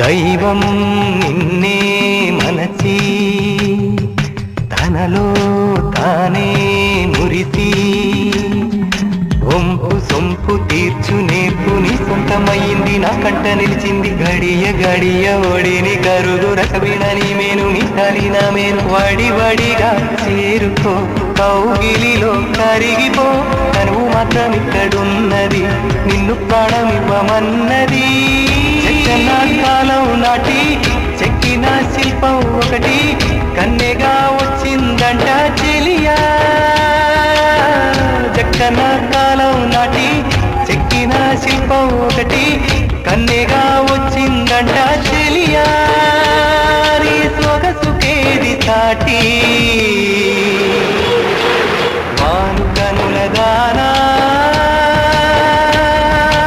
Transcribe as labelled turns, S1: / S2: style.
S1: దైవం నిన్నే మనసి తనలో తానే మురిసి ఒంపు సొంపు తీర్చు నేర్పు నీ సొంతమైంది నా కంట నిలిచింది గడియ గడియ ఒడిని కరుగు రసవినని మేను నీ తలిన మేను వడి వడిగా చేరుకో కౌగిలిలో కరిగిపో తనువు మాత్రం ఇక్కడున్నది నిన్ను ప్రాణమివ్వమన్నది కాలం నాటి చెక్కిన శిల్పం ఒకటి కన్నెగా వచ్చిందంట చెలియా చక్కన కాలం నాటి చెక్కిన శిల్పం ఒకటి కన్నెగా వచ్చిందంట చెలియా నీ సొగసుకేది సాటి